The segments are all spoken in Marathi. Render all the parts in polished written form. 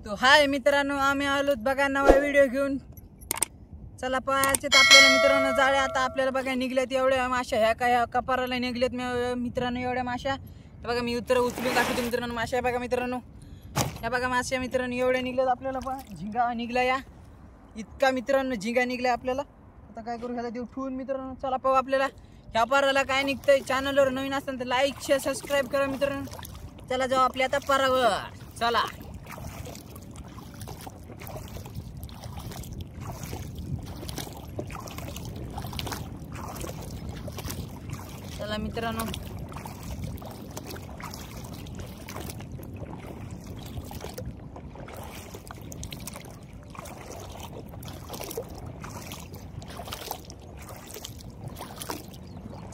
तो हाय मित्रांनो, आम्ही आलोत बघा नवा व्हिडिओ घेऊन. चला पाहायचे आपल्याला मित्रांनो जाळ्या. आता आपल्याला बघा निघल्यात एवढ्या माशा. ह्या काय कपाराला निघल्यात मित्रांनो एवढ्या माशा. बघा मी उत्तर उचलून दाखवतो मित्रांनो. माशा बघा मित्रांनो, ह्या बघा माशा मित्रांनो एवढ्या निघल्यात. आपल्याला पहा झिंगा निघला, या इतका मित्रांनो झिंगा निघला आपल्याला. आता काय करू, ह्याला देऊ ठेवून मित्रांनो. चला पाहू आपल्याला ह्या पाराला काय निघतंय. चॅनलवर नवीन असेल तर लाईक शेअर सबस्क्राईब करा मित्रांनो. चला जाऊ आपल्या आता पारावर. चला चला मित्रांनो.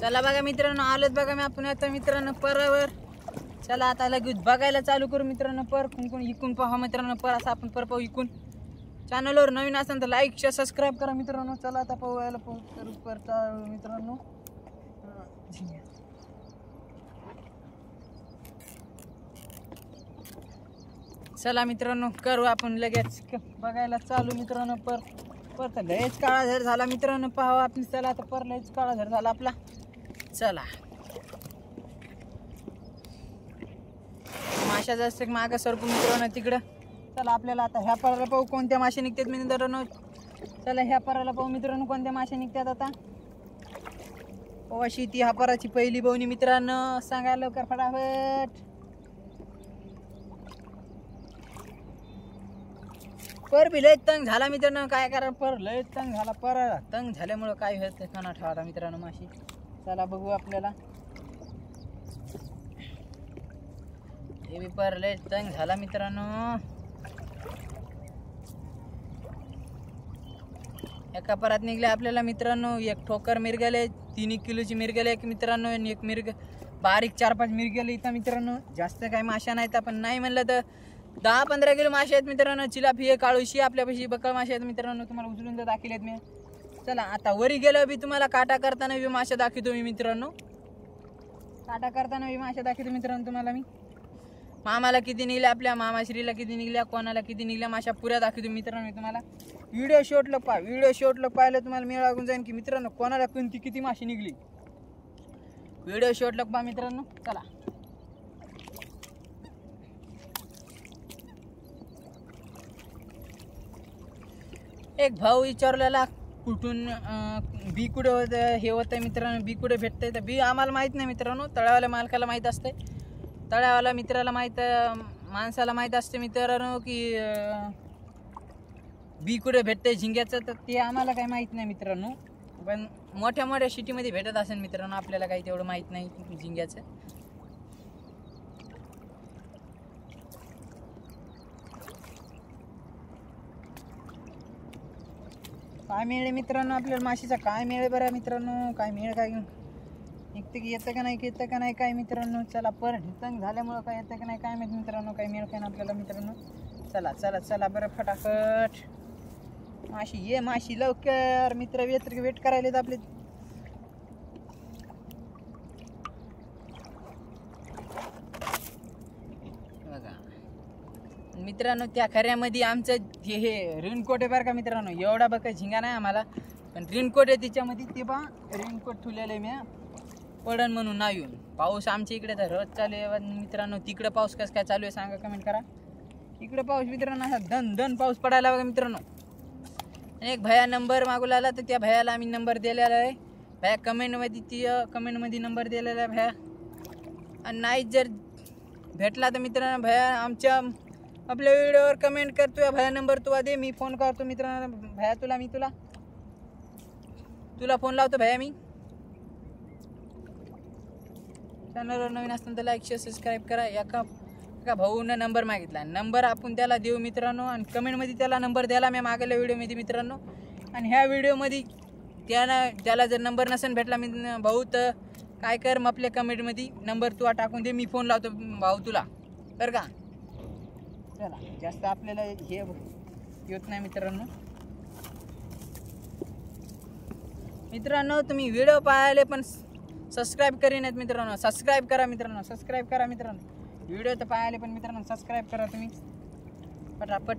चला बघा मित्रांनो, आलोत बघा मी आपण आता मित्रांनो परावर. चला आता लगेच बघायला चालू करू मित्रांनो. पर कोण इकून पहा मित्रांनो. पर असं आपण पर पाहू इकून. चॅनलवर नवीन असेल तर लाईक शेअर सबस्क्राईब करा मित्रांनो. चला आता पाहूयाला पाहू परचा मित्रांनो. चला मित्रांनो करू आपण लगेच बघायला चालू मित्रांनो. पर तर लयच काळा झर झाला मित्रांनो. पाहावं आपण. चला आता पर लयच काळा झर झाला आपला. चला माशा जास्त मागं सरकू मित्रांनो तिकडं. चला आपल्याला आता ह्या पराला पाहू कोणत्या मासे निघतात मित्रांनो. चला ह्या पराला पाहू मित्रांनो कोणत्या मासे निघतात आता. अशी ती ह्या पराची पहिली बवणी मित्रांनो. सांगा लवकर फटाफट. पर बी लय तंग झाला मित्रांनो. काय करा, पर लय तंग झाला. पर तंग झाल्यामुळं काय होत खाना ठेवा मित्रांनो माशी. चला बघू आपल्याला. हे बी पर लय तंग झाला मित्रांनो. एका परात निघले आपल्याला मित्रांनो एक ठोकर मिरगले. 3 किलोची मिरगले एक मित्रांनो. आणि एक मिरग बारीक 4-5 मिरगले इथं मित्रांनो. जास्त काही माशा नाहीत. पण नाही म्हणलं तर 10-15 किलो मासे आहेत मित्रांनो. चिलाफी काळूशी आपल्यापाशी बकळ मासे आहेत मित्रांनो. तुम्हाला उचलून तर दाखवलेत मी. चला आता वरी गेलो बी तुम्हाला काटा करताना बी मासे दाखवतो मी मित्रांनो. काटा करताना बी मासे दाखवतो मित्रांनो तुम्हाला मी. मामाला किती निघल्या, आपल्या मामाश्रीला किती निघल्या, कोणाला किती निघल्या माशा पुऱ्या दाखवतो मित्रांनो तुम्हाला. व्हिडिओ शॉर्ट लोक पहा. व्हिडिओ शॉर्ट लोक पाहिलं तुम्हाला मेळ लागून जाईल की मित्रांनो कोणाला कोणती किती माशी निघली. व्हिडिओ शॉर्ट लोक पहा मित्रांनो. चला एक भाऊ विचारलेला कुठून बी कुठे होतं हे होतं मित्रांनो. बी कुठे भेटतंय तर बी आम्हाला माहीत नाही मित्रांनो. तळ्यावाल्या मालकाला माहीत असते. तळ्यावाला मित्राला माहीत, माणसाला माहीत असते मित्रांनो की बी कुठे भेटतंय झिंग्याचं. तर ते आम्हाला काही माहीत नाही मित्रांनो. पण मोठ्या मोठ्या सिटीमध्ये भेटत असेल मित्रांनो. आपल्याला काही तेवढं माहीत नाही झिंग्याचं. काय मिळेल मित्रांनो आपल्याला माशीचा. काय मिळेल बरं मित्रांनो. काय मिळेल काय निघतं की येतं का नाही, येतं का नाही काय मित्रांनो. चला पर ढितंग झाल्यामुळं काय येतं का नाही काय माहीत मित्रांनो. काय मिळेल काय ना आपल्याला मित्रांनो. चला चला चला बरं फटाफट. माशी ये माशी लवकर मित्र. वेट करायलेत आपले. बघा मित्रांनो त्या खऱ्यामध्ये आमचं हे रेनकोट आहे बरं का मित्रांनो. एवढा बघा झिंगा नाही आम्हाला. पण रेनकोट आहे तिच्यामध्ये. ते बा रेनकोट ठेवलेलं आहे मी पडन म्हणून नाही येऊन. पाऊस आमच्या इकडे तर रोज चालू आहे मित्रांनो. तिकडं पाऊस कसं काय चालू आहे सांगा कमेंट करा. इकडं पाऊस मित्रांनो असा दन पाऊस पडायला बघा मित्रांनो. एक भया नंबर मागू लागला तर त्या भयाला आम्ही नंबर दिलेला आहे. भया कमेंटमध्ये नंबर दिलेला आहे भया. आणि नाही जर भेटला तर मित्रांनो भया आपल्या व्हिडिओवर कमेंट करतोय. भया नंबर तुला दे, मी फोन करतो मित्रांनो. भया तुला फोन लावतो भया मी. चॅनलवर नवीन असताना तर लाईक शेअर सबस्क्राईब करा. एका भाऊनं नंबर मागितला. नंबर आपण त्याला देऊ मित्रांनो. आणि कमेंटमध्ये त्याला नंबर द्यायला मी मागल्या व्हिडिओमध्ये मित्रांनो. आणि ह्या व्हिडिओमध्ये त्याला जर नंबर नसेल भेटला भाऊ तर काय कर मग आपल्या कमेंटमध्ये नंबर तुला टाकून दे. मी फोन लावतो भाऊ तुला बरं का. चला जास्त आपल्याला हे येत नाही मित्रांनो. तुम्ही व्हिडिओ पाहिले पण सबस्क्राईब करीनात मित्रांनो. सबस्क्राईब करा मित्रांनो. व्हिडिओ तर पाहिले पण मित्रांनो सबस्क्राईब करा तुम्ही. पटापट.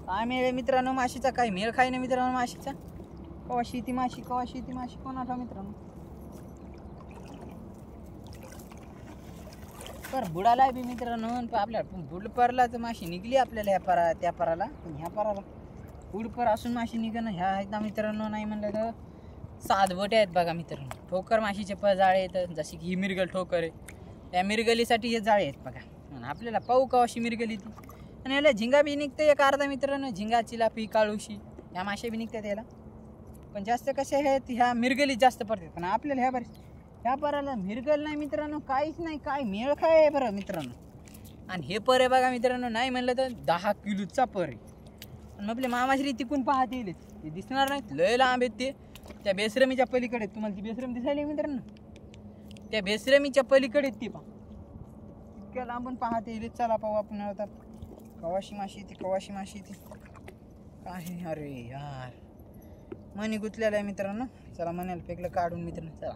काय मेळ मित्रांनो माशीचा, काय मेळ खाय ना मित्रांनो माशीचा. कवाशी ती माशी कोणाला मित्रांनो. पर बुडाला बी मित्रांनो आपल्या बुडपरला तर माशी निघली आपल्याला ह्या त्या पराला, पण ह्या पराला बुडपर असून माशी निघणं ह्या आहेत ना मित्रांनो. नाही म्हणलं तर 7 बोटे आहेत बघा मित्रांनो. ठोकर माशीचे जाळे आहेत, जशी की ही मिरगल ठोकर आहे. त्या मिरगलीसाठी हे जाळे आहेत बघा. आणि आपल्याला पाहू कवाशी मिरगली ती. आणि याला झिंगा बी निघते एक अर्धा मित्रांनो. झिंगा, चिलापी, काळुशी ह्या मासे बी निघतात याला. पण जास्त कसे आहेत ह्या मिरगलीत जास्त पडतात. पण आपल्याला ह्या पराला मिरगल नाही मित्रांनो, काहीच नाही. काय मेळ खाय आहे बरं मित्रांनो. आणि हे पर आहे बघा मित्रांनो, नाही म्हणलं तर 10 किलोचा पर आहे. आणि आपल्या मामाश्री तिकून पाहत येईल ते दिसणार नाहीत, लय लांब आहेत ते. त्या बेसरमीच्या पलीकडे तुम्हाला ती बेसरम दिसायली मित्रांनो, त्या बेसरमीच्या पलीकडे ती पहा, इतक्या लांबून पाहत येईल. चला पाहू आपण आता कवाशी माशी ती काय. अरे यार मनी गुतलेला आहे मित्रांनो. चला मण्याला फेकलं काढून मित्रांनो. चला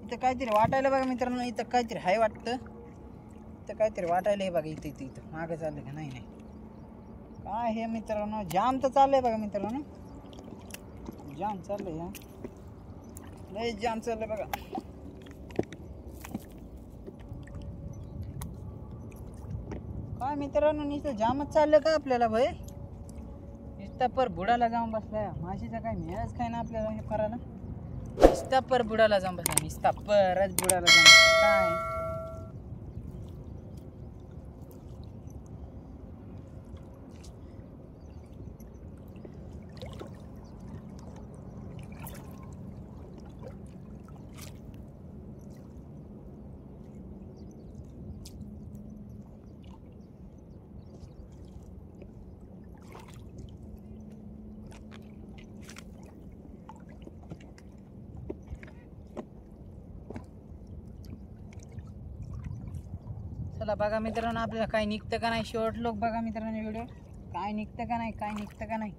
इथं काहीतरी वाटायला बघा मित्रांनो. इथं काहीतरी हाय वाटतं. इथं काहीतरी वाटायला आहे बघा. इथं मागं चाललं का. नाही काय हे मित्रांनो, जाम तर चाललंय बघा मित्रांनो. जाम चाललंय, लय जाम चाललंय बघा. काय मित्रांनो नुसतं जामच चाललं का आपल्याला भय. नुसता पर बुडाला जाऊन बसलाय. माशीचा काय मिळाच काय ना आपल्याला हे करायला. नुसता पर बुडाला जाऊन बसला. नुसता परच बुडाला जाऊन बसला काय. चला बघा मित्रांनो आपल्याला काय निघतं का नाही. शेवट लोक बघा मित्रांनो व्हिडिओ, काय निघतं का नाही.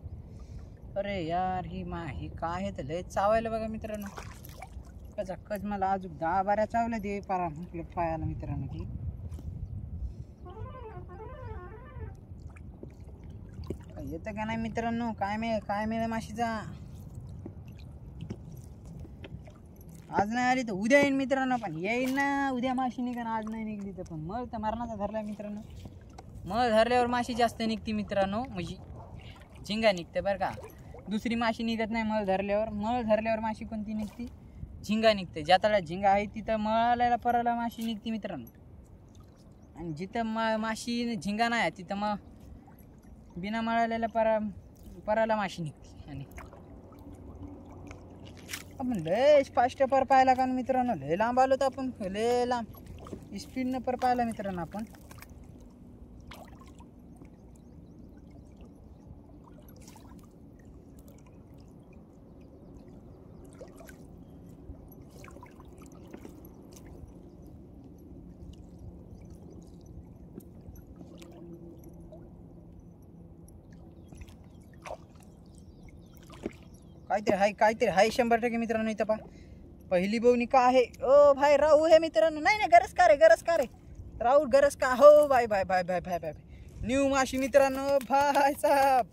अरे यार ही काय आहे तर लय चावायला बघा मित्रांनो. कच मला अजून 10-12 चावल्या दे पारा आपल्या पायाला मित्रांनो. की येतं का नाही मित्रांनो. काय मिळे माशीचा. आज नाही आली तर उद्या येईन मित्रांनो. पण येईन ना उद्या माशी निघा. आज नाही निघली तर पण मळ तर मरणाचा धरला मित्रांनो. मळ धरल्यावर माशी जास्त निघते मित्रांनो. म्हणजे झिंगा निघते बरं का. दुसरी माशी निघत नाही मळ धरल्यावर माशी कोणती निघते, झिंगा निघते. ज्या तळ्यात झिंगा आहे तिथं मळाला पराला माशी निघते मित्रांनो. आणि जिथं माशी झिंगा नाही तिथं मग बिना मळालेल्या पराला माशी निघते. आणि आपण लय फास्ट पर पाहिला का मित्रांनो. लय लांब आलो तर आपण, लय लांब स्पीडनं पर पाहिला मित्रांनो आपण. काहीतरी हाय 100% मित्रांनो. इथं पहा पहिली बोवणी का आहे. ओ भाई राहू हे मित्रांनो. नाही गरज का रे राहू गरज का हो. बाय न्यू माशी मित्रांनो. भाई साहेब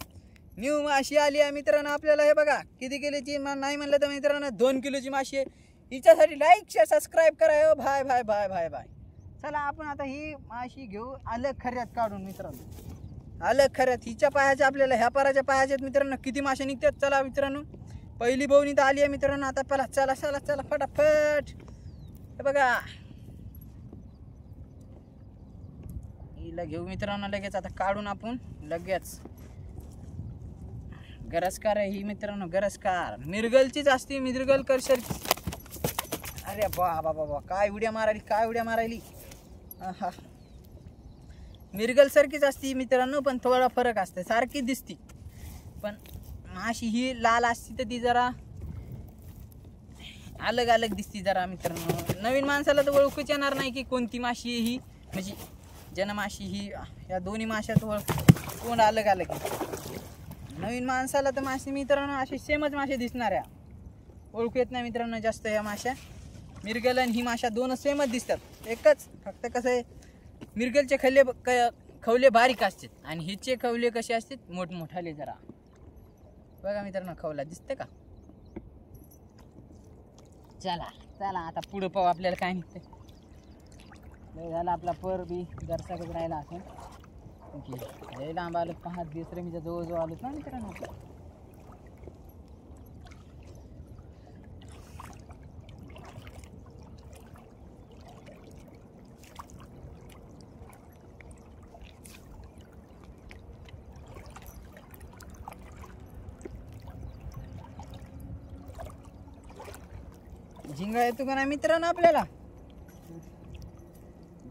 न्यू माशी आली आहे मित्रांनो आपल्याला. हे बघा किती किलोची नाही म्हणलं तर मित्रांनो 2 किलोची माशी आहे. हिच्यासाठी लाईक शेअर सबस्क्राईब करा. भाई चला आपण आता ही माशी घेऊ अलग खऱ्यात काढून मित्रांनो. अलग खऱ्यात हिच्या पायाच्या आपल्याला ह्या पाराच्या पायाच्यात मित्रांनो किती मासे निघतात. चला मित्रांनो पहिली बोवणी तर आली आहे मित्रांनो. आता पहिला चला फटाफट. हे बघा हिला घेऊ मित्रांनो लगेच. आता काढून आपण लगेच. गरजकार आहे ही मित्रांनो. गरजकार मिरगलचीच असते. मिरगल करशर. अरे बाबा काय उड्या मारायली. हा मिरगल सारखीच असती मित्रांनो, पण थोडा फरक असते, सारखी दिसती पण माशी ही लाल असती तर ती जरा अलग अलग दिसती जरा मित्रांनो. नवीन माणसाला तर ओळखूच येणार नाही की कोणती माशी ही, म्हणजे जनमाशी ही, या दोन्ही माशात कोण अलग अलग आहे. नवीन माणसाला तर मासे मित्रांनो असे सेमच मासे दिसणार आहे, ओळखू येत नाही मित्रांनो जास्त ह्या माशा. मिरगल आणि ही माशा दोन सेमच दिसतात, एकच फक्त कसं आहे मिरगलचे खवले बारीक असतात आणि हिचे खवले कसे असतात मोठमोठाले जरा. बघा मित्रांनो खवला दिसते का. चला चला आता पुढं पाहू आपल्याला काय निघते. झाला आपला पर बी जरसाकच राहिला असं. लय लांब आलो, 5 दिवस रे मी जवळ आलोच ना मित्रांनो. झिंगा येतो का नाही मित्रांनो आपल्याला,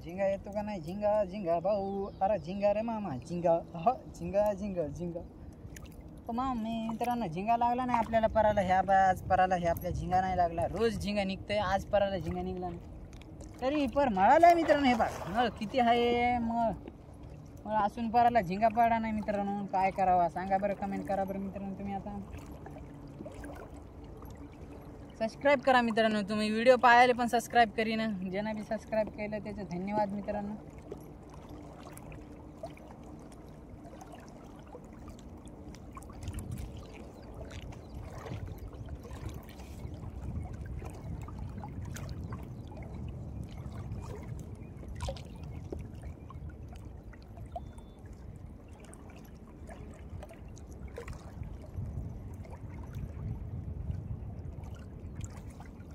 झिंगा येतो का नाही. झिंगा झिंगा भाऊ, अरे झिंगा रे मामा झिंगा, हा झिंगा झिंगा झिंगा मामा मित्रांनो. झिंगा लागला नाही आपल्याला पराला, ह्या आज पराला ह्या आपल्या झिंगा नाही लागला. रोज झिंगा निघतंय, आज पराला झिंगा निघला नाही तरी पर मळाला आहे मित्रांनो. हे बघ मळ किती आहे, मळ असून पराला झिंगा पडा नाही मित्रांनो. काय करावा सांगा बरं, कमेंट करा बरं मित्रांनो तुम्ही. आता सबस्क्राईब करा मित्रांनो, तुम्ही व्हिडिओ पाहायला पण सबस्क्राईब करीन, ज्यांना बी सबस्क्राईब केलं त्याचे धन्यवाद मित्रांनो.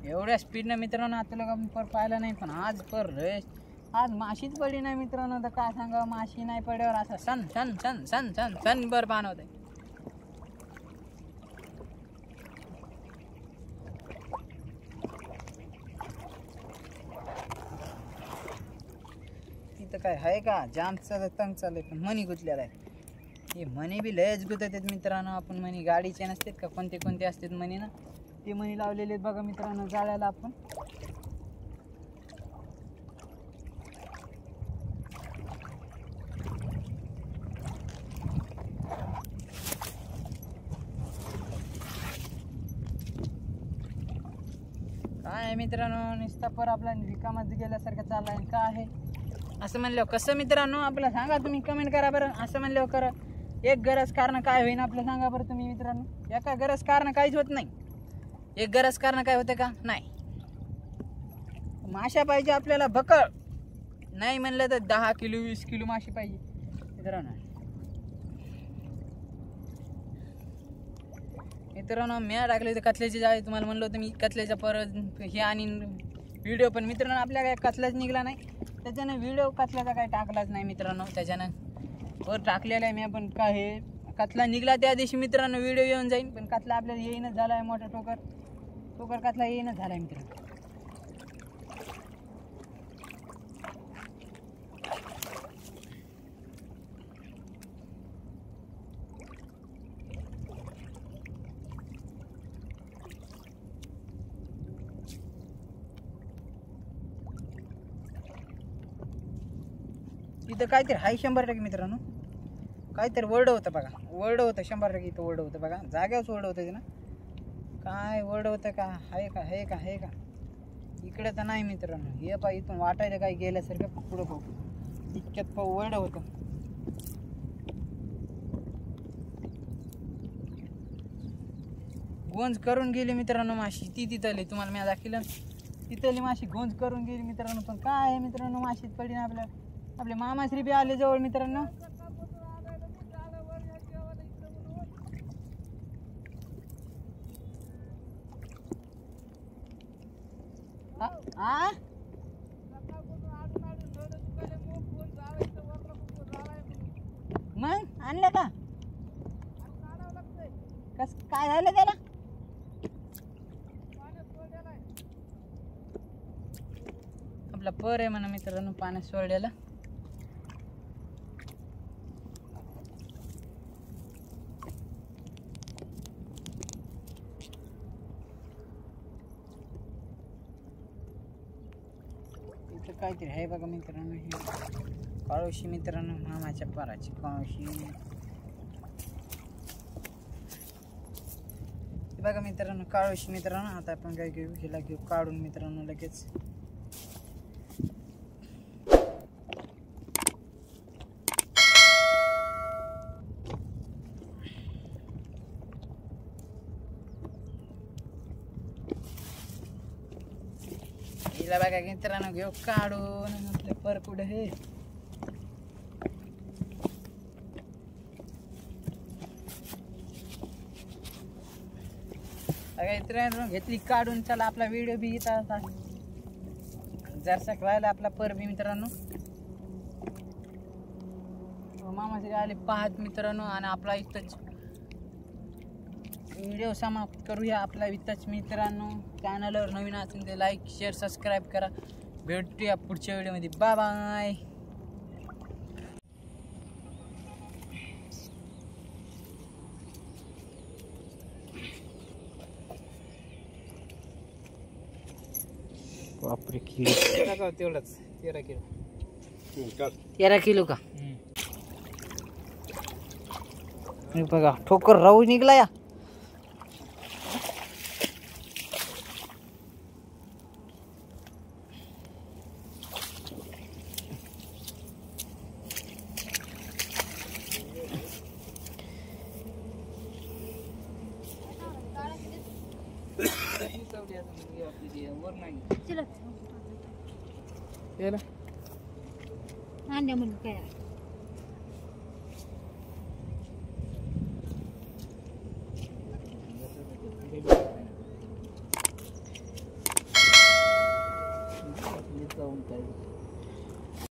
एवढ्या स्पीडनं मित्रांनो आता लोक पर पाहिला नाही, पण आज पर रेस आज माशीच पडली नाही मित्रांनो. तर काय सांगा, माशी नाही पड्यावर असं सन सन सन सन सन सन बर पान होत. तिथं काय आहे का, जामचा तंग चालू पण मनी गुतलेला आहे. हे मनी बी लयच गुतत आहेत मित्रांनो. आपण मनी गाडीचे नसतात का, कोणते कोणते असतात मनी ना, ते मणी लावलेले आहेत बघा मित्रांनो जाळ्याला आपण. काय आहे मित्रांनो, नुसता पर आपला रिकामाच गेल्यासारखं चाललाय. काय आहे असं म्हणलं कसं मित्रांनो आपलं सांगा तुम्ही, कमेंट करा बरं. असं म्हणलं करा एक गरज कारण काय होईन आपलं सांगा बरं तुम्ही मित्रांनो. एका गरज कारण काहीच होत नाही, एक गरज कारण काय होते का नाही. माशा पाहिजे आपल्याला बकळ, नाही म्हणलं तर 10 किलो 20 किलो माशी पाहिजे मित्रांनो. मित्रांनो मी टाकले होते कथल्याची जाळी, तुम्हाला म्हणलं होतं मी कथल्याच्या परत हे आणि व्हिडिओ, पण मित्रांनो आपल्या काय कथलाच निघला नाही, त्याच्यानं व्हिडिओ कथल्याचा काय टाकलाच नाही मित्रांनो. त्याच्यानं वर टाकलेला आहे मी, पण काय हे कथला निघला त्या दिवशी मित्रांनो व्हिडिओ येऊन जाईल, पण कथला आपल्याला येईनच झाला आहे. मोठा टोकर कथला येईनच झाला आहे मित्रांनो. इथं काहीतरी हाय 100% मित्रांनो, काहीतरी वर्ड होतं बघा, वर्ड होतं 100%. इथं वर्ड होतं बघा, जाग्याच वर्ड होतं ते ना, काय वर्ड होतं का, आहे का आहे का आहे का. इकडे तर नाही मित्रांनो, हे पा इथून वाटायला काय गेल्यासारखं पुढं पाहू, इतक्यात पाहू वर्ड होतं. गोंज करून गेली मित्रांनो माशी, ती तिथली तुम्हाला मी दाखवलं, तिथली माशी गोंज करून गेली मित्रांनो. पण काय आहे मित्रांनो, माशीत पडी ना आपले मामाश्री बी आले जवळ मित्रांनो. मग आणलं का, कस काय झालं त्याला. आपला पर आहे म्हणा मित्रांनो पाण्यात सोडलेला. काहीतरी आहे बघा मित्रांनो. ही काळोशी मित्रांनो, मामाच्या पाराची काळोशी बघा मित्रांनो, काळोशी मित्रांनो. आता आपण काय घेऊ, हिला घेऊ काढून मित्रांनो लगेच. हिला बघा मित्रांनो घेऊ काढून. आपले पर कुठे हे मित्रांनो घेतली काढून. चला आपला व्हिडिओ बी येतात जरसा राहिला आपला पर बी मित्रांनो. मामाचे आले पाहत मित्रांनो. आणि आपला इथंच व्हिडिओ समाप्त करूया आपला इथंच मित्रांनो. चॅनलवर नवीन असेल ते लाईक शेअर सबस्क्राईब करा. भेटूया पुढच्या व्हिडिओमध्ये. Bye bye. बापरे किलो तेवढंच 13 किलो. 13 किलो का बघा. ठोकर राहू निघला या. जाऊन काय